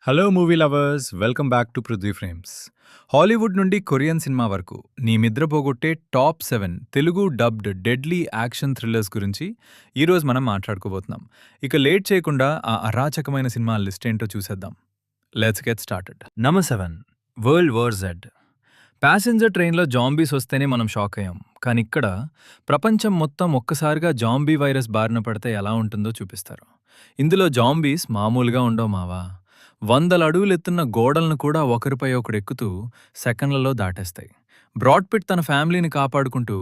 Hello movie lovers, welcome back to Prithvi frames. Hollywood నుండి Korean cinema వరకు నీ నిద్ర పోగొట్టే top 7 Telugu dubbed deadly action thrillers గురించి ఈరోజు మనం మాట్లాడుకోబోతున్నాం. ఇక లేట్ చేయకుండా ఆ అరాచకమైన సినిమా లిస్ట్ ఏంటో చూసేద్దాం. Let's get started. Number 7, world war Z. Passenger ట్రైన్లో జాంబీస్ వస్తేనే మనం షాక్ అయ్యాం, కానీ ఇక్కడ ప్రపంచం మొత్తం ఒక్కసారిగా జాంబీ వైరస్ బారిన పడితే ఎలా ఉంటుందో చూపిస్తారు. ఇందులో జాంబీస్ మామూలుగా ఉండవు మావా. 100 అడుగులెత్తున్న గోడలను కూడా ఒకరిపై ఒకడు ఎక్కుతూ సెకండ్లలో దాటేస్తాయి. బ్రాడ్ పిట్ తన ఫ్యామిలీని కాపాడుకుంటూ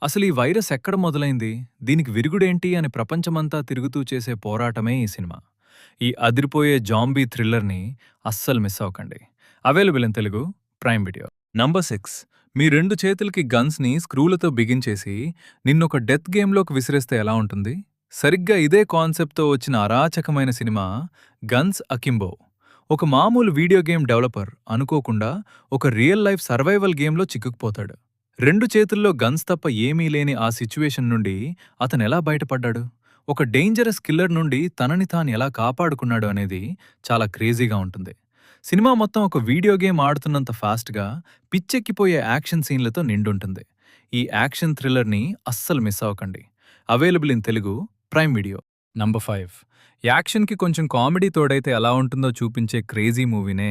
అసలు ఈ వైరస్ ఎక్కడ మొదలైంది, దీనికి విరుగుడేంటి అని ప్రపంచమంతా తిరుగుతూ చేసే పోరాటమే ఈ సినిమా. ఈ అదిరిపోయే జాంబీ థ్రిల్లర్ని అస్సలు మిస్ అవ్వకండి. Available in Telugu prime video. Number 6, మీ 2 చేతులకి గన్స్ని స్క్రూలతో బిగించేసి నిన్నొక డెత్ గేమ్లోకి విసిరేస్తే ఎలా ఉంటుంది? సరిగ్గా ఇదే కాన్సెప్ట్తో వచ్చిన అరాచకమైన సినిమా గన్స్ అకింబో. ఒక మామూలు వీడియో గేమ్ డెవలపర్ అనుకోకుండా ఒక రియల్ లైఫ్ సర్వైవల్ గేమ్లో చిక్కుకుపోతాడు. 2 చేతుల్లో గన్స్ తప్ప ఏమీ లేని ఆ సిచ్యువేషన్ నుండి అతనెలా బయటపడ్డాడు, ఒక డేంజరస్ కిల్లర్ నుండి తనని తాను ఎలా కాపాడుకున్నాడు అనేది చాలా క్రేజీగా ఉంటుంది. సినిమా మొత్తం ఒక వీడియో గేమ్ ఆడుతున్నంత ఫాస్ట్గా పిచ్చెక్కిపోయే యాక్షన్ సీన్లతో నిండుంటుంది. ఈ యాక్షన్ థ్రిల్లర్ని అస్సలు మిస్ అవ్వకండి. Available in Telugu prime video. Number 5, యాక్షన్కి కొంచెం కామెడీ తోడైతే ఎలా ఉంటుందో చూపించే క్రేజీ మూవీనే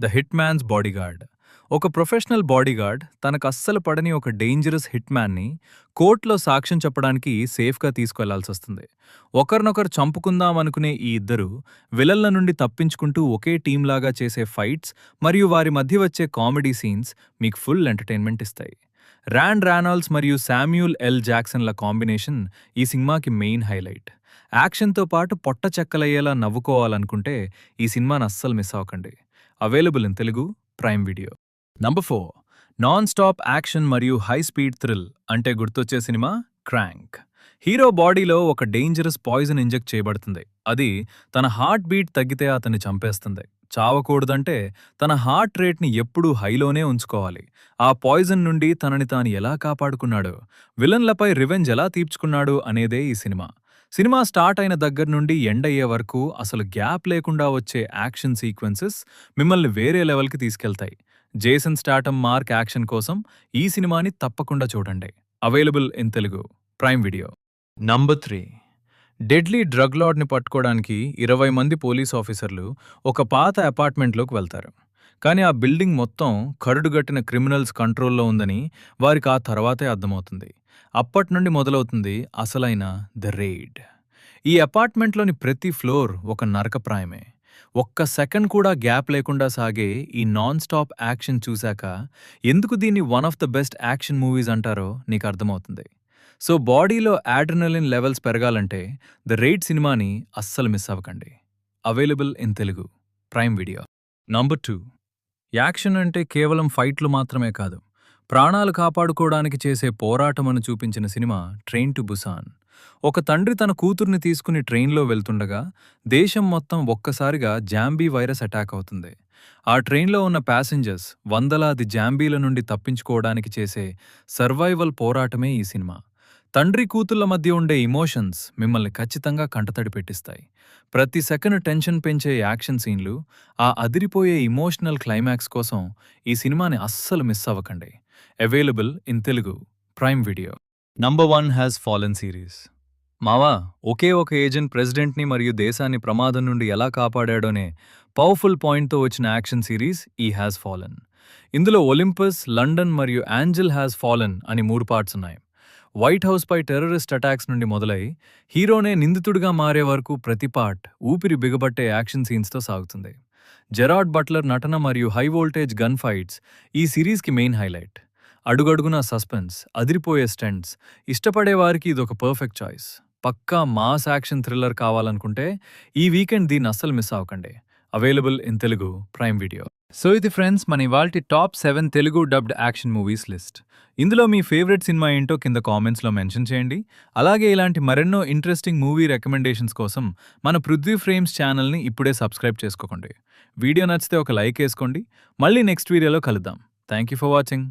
ద హిట్ మ్యాన్స్ బాడీగార్డ్. ఒక ప్రొఫెషనల్ బాడీగార్డ్ తనకు అస్సలు పడని ఒక డేంజరస్ హిట్ మ్యాన్ని కోర్టులో సాక్ష్యం చెప్పడానికి సేఫ్గా తీసుకెళ్లాల్సొస్తుంది. ఒకరినొకరు చంపుకుందామనుకునే ఈ ఇద్దరు విలన్ల నుండి తప్పించుకుంటూ ఒకే టీంలాగా చేసే ఫైట్స్ మరియు వారి మధ్య వచ్చే కామెడీ సీన్స్ మీకు ఫుల్ ఎంటర్టైన్మెంట్ ఇస్తాయి. ర్యాన్ రానాల్డ్స్ మరియు శామ్యూల్ ఎల్ జాక్సన్ల కాంబినేషన్ ఈ సినిమాకి మెయిన్ హైలైట్. యాక్షన్తో పాటు పొట్ట చెక్కలయ్యేలా నవ్వుకోవాలనుకుంటే ఈ సినిమాను అస్సలు మిస్ అవ్వకండి. Available in Telugu prime video. Number 4, non stop action మరియు హై స్పీడ్ థ్రిల్ అంటే గుర్తొచ్చే సినిమా క్రాంక్. హీరో బాడీలో ఒక డేంజరస్ పాయిజన్ ఇంజెక్ట్ చేయబడుతుంది. అది తన హార్ట్ బీట్ తగ్గితే అతన్ని చంపేస్తుంది. చావకూడదంటే తన హార్ట్ రేట్ని ఎప్పుడూ హైలోనే ఉంచుకోవాలి. ఆ పాయిజన్ నుండి తనని తాను ఎలా కాపాడుకున్నాడు, విలన్లపై రివెంజ్ ఎలా తీర్చుకున్నాడు అనేదే ఈ సినిమా. సినిమా స్టార్ట్ అయిన దగ్గర నుండి ఎండ్ అయ్యే వరకు అసలు గ్యాప్ లేకుండా వచ్చే యాక్షన్ సీక్వెన్సెస్ మిమ్మల్ని వేరే లెవెల్కి తీసుకెళ్తాయి. జేసన్ స్టాటమ్ మార్క్ యాక్షన్ కోసం ఈ సినిమాని తప్పకుండా చూడండి. Available in Telugu prime video. Number 3, deadly drug లార్డ్ని పట్టుకోవడానికి 20 మంది పోలీస్ ఆఫీసర్లు ఒక పాత అపార్ట్మెంట్లోకి వెళ్తారు. కానీ ఆ బిల్డింగ్ మొత్తం కరుడుగట్టిన క్రిమినల్స్ కంట్రోల్లో ఉందని వారికి ఆ తర్వాతే అర్థమవుతుంది. అప్పట్నుండి మొదలవుతుంది అసలైన ద రైడ్. ఈ అపార్ట్మెంట్లోని ప్రతి ఫ్లోర్ ఒక నరకప్రాయమే. ఒక్క సెకండ్ కూడా గ్యాప్ లేకుండా సాగే ఈ నాన్ స్టాప్ యాక్షన్ చూశాక ఎందుకు దీన్ని one of the best action movies అంటారో నీకు అర్థమవుతుంది. సో బాడీలో ఆడ్రినలిన్ లెవెల్స్ పెరగాలంటే ద రైడ్ సినిమాని అస్సలు మిస్ అవ్వకండి. Available in Telugu prime video. Number 2, action అంటే కేవలం ఫైట్లు మాత్రమే కాదు, ప్రాణాలు కాపాడుకోవడానికి చేసే పోరాటమని చూపించిన సినిమా ట్రైన్ టు బుసాన్. ఒక తండ్రి తన కూతుర్ని తీసుకుని ట్రైన్లో వెళ్తుండగా దేశం మొత్తం ఒక్కసారిగా జాంబీ వైరస్ అటాక్ అవుతుంది. ఆ ట్రైన్లో ఉన్న ప్యాసింజర్స్ వందలాది జాంబీల నుండి తప్పించుకోవడానికి చేసే సర్వైవల్ పోరాటమే ఈ సినిమా. తండ్రి కూతుళ్ల మధ్య ఉండే ఇమోషన్స్ మిమ్మల్ని ఖచ్చితంగా కంటతడి పెట్టిస్తాయి. ప్రతి సెకండ్ టెన్షన్ పెంచే యాక్షన్ సీన్లు, ఆ అదిరిపోయే ఇమోషనల్ క్లైమాక్స్ కోసం ఈ సినిమాని అస్సలు మిస్ అవ్వకండి. Available in Telugu prime video. Number 1 has fallen series. మావా, ఒకే ఒక ఏజెంట్ ప్రెసిడెంట్ని మరియు దేశాన్ని ప్రమాదం నుండి ఎలా కాపాడాడోనే పవర్ఫుల్ పాయింట్తో వచ్చిన యాక్షన్ సిరీస్ ఈ హ్యాస్ ఫాలెన్. ఇందులో ఒలింపస్, లండన్ మరియు యాంజెల్ హ్యాస్ ఫాలెన్ అని 3 పార్ట్స్ ఉన్నాయి. వైట్ హౌస్పై టెర్రరిస్ట్ అటాక్స్ నుండి మొదలై హీరోనే నిందితుడిగా మారే వరకు ప్రతి పార్ట్ ఊపిరి బిగబట్టే యాక్షన్ సీన్స్తో సాగుతుంది. జెరార్డ్ బట్లర్ నటన మరియు హై వోల్టేజ్ గన్ ఫైట్స్ ఈ సిరీస్కి మెయిన్ హైలైట్. అడుగడుగునా సస్పెన్స్, అదిరిపోయే స్టంట్స్, ఇష్టపడేవారికి ఇదొక పర్ఫెక్ట్ చాయిస్. పక్కా మాస్ యాక్షన్ థ్రిల్లర్ కావాలనుకుంటే ఈ వీకెండ్ దీన్ని అస్సలు మిస్ అవ్వకండి. Available in Telugu prime video. So ఇది ఫ్రెండ్స్ మన ఇవాల్టి top 7 Telugu dubbed action movies list. ఇందులో మీ ఫేవరెట్ సినిమా ఏంటో కింద కామెంట్స్లో మెన్షన్ చేయండి. అలాగే ఇలాంటి మరెన్నో ఇంట్రెస్టింగ్ మూవీ రికమెండేషన్స్ కోసం మన పృథ్వీ ఫ్రేమ్స్ ఛానల్ని ఇప్పుడే సబ్స్క్రైబ్ చేసుకోండి. వీడియో నచ్చితే ఒక లైక్ వేసుకోండి. మళ్ళీ నెక్స్ట్ వీడియోలో కలుద్దాం. Thank you for watching.